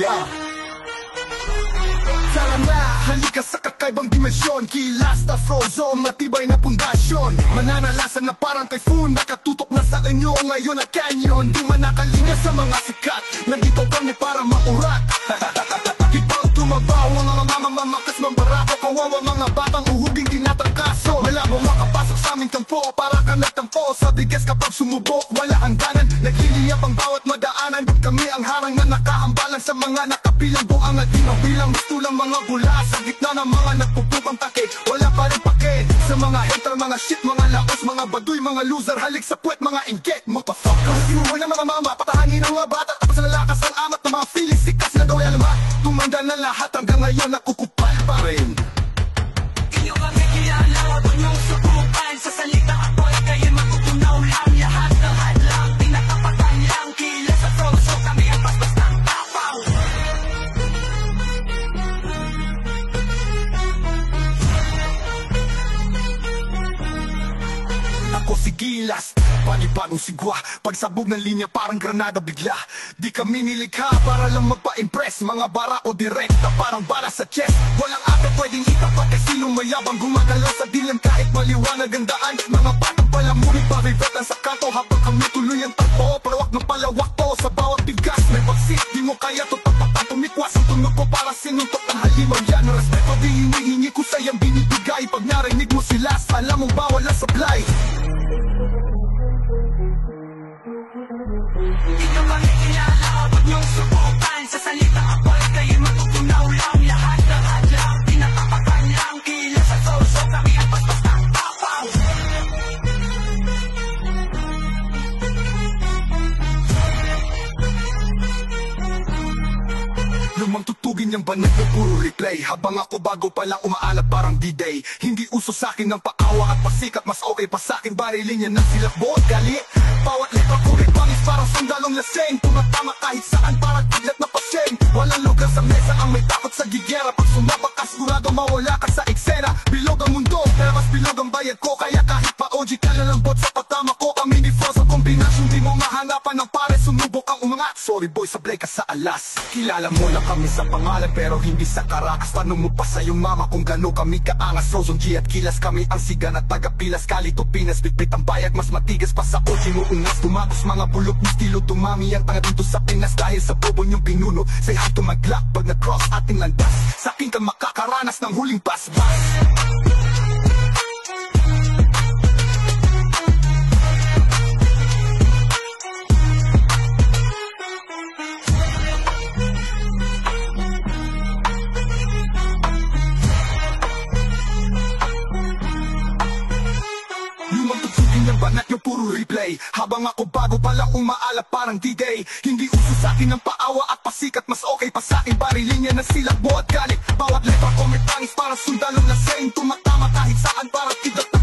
Yeah. Tara na, halika sa kakaibang dimensyon. Kilas na frozen, matibay na pundasyon. Mananalasan na parang typhoon, nakatutok na sa inyo ngayon na canyon. Di man nakalinga sa mga sikat, nandito kami para maurat. Ipang tumabaw, mga mamamakas mambarako. Kawawa mga batang uhuging tinatangkaso. Wala mo makapasok sa aming tampo, para ka nagtampo sa bigas kapag sumubok. Wala hangganan, nagliliyap ang bawat madaanan. Kami ang harang na nakahambalan sa mga nakapilang buang at di mabilang. Gusto lang mga bula sa gitna ng mga nagpupupang take. Wala pa rin pake sa mga hater, mga shit, mga laos, mga baduy, mga loser. Halik sa puwet, mga inggit, motherfuckers. Inuwi ng mga mama, patahanin ng mga bata. Tapos na lalakas ang amat ng mga feelings, sikas na daw ay alamat. Tumanda na lahat hanggang ngayon nakukupal pa rin. Inyo kami kilala, huwag niyong subukan. Sa salita ako'y kayo matutunaw lang. Lahat ng hadlang, pinatapakan lang. Kilas at frozo, kami ang paspas ng tapaw. Ako si Gilas, panibagong sigwa. Pagsabog ng linya parang granada bigla. Di kami nilikha para lang magpa-impress. Mga bara o direkta parang bala sa chest. Walang ate pwedeng itapat kay sinong mayabang gumagalaw sa dilim kahit maliwanag ang daan. Mga patang palamunin paribetan sa kanto habang kami tuloy ang takbo. Palawak ng palawak to sa bawat bigas. May baksit, di mo kaya to tapatan. Tumikwas ang tunog ko para sinuntok ang halimaw yan. Respeto di hinihingi ko sa'yang binibigay. Pag narinig mo sila, alam mong bawal ang sablay. Inyo kami kilala, huwag niyong subukan. Sa salita ako'y kayo matutunaw lang. Lahat ng hadlang, pinatapakan lang. Kilas at frozo, kami ang paspas ng tapaw. Lumang tutugin yung banat na puro replay. Habang ako bago pa lang umaalat parang D-Day. Hindi uso sa'kin ng paawa at pasikat. Mas okay pa sa'kin barilin yan ng silakbo at galit. Bawat letra ko rin bangis parang sundalong laseng. Tumatama kahit saan parang kidlat na paseng. Walang lugar sa mesa ang may takot sa gigera. Pag sumabak ka sigurado mawala ka sa eksena. Bilog ang mundo pero mas bilog ang bayad ko. Kaya kahit pa OG ka na lang bot sa patama ko. Kami ni Frozen kombinasyon di mo mahanapan ng pare. Sumubok ang umangat. Sorry boy, sablay ka sa alas. Kilala mo na kami sa pangalan pero hindi sa karakas. Tanong mo pa sa iyong mama kung gano'n kami kaangas. Frozen G at Gilas kami ang sigan at tagapilas. Kalito Pinas, bitbit ang bayag mas matigas pa sa OG mo ungas. Tumagos mga bulok ng estilo tumami ang tanga dito sa Pinas. Dahil sa bobo niyong pinuno. Say hi to my Glock pag na-cross ating landas. Sa akin ka makakaranas ng huling basbas. Banat yung puro replay. Habang ako bago pala umaalap parang D-Day. Hindi uso sa'kin ng paawa at pasikat. Mas okay pa sa'kin barilin yan ng silakbo at galit. Bawat letra ko may tangis para sundalong laseng. Tumatama kahit saan para kidat na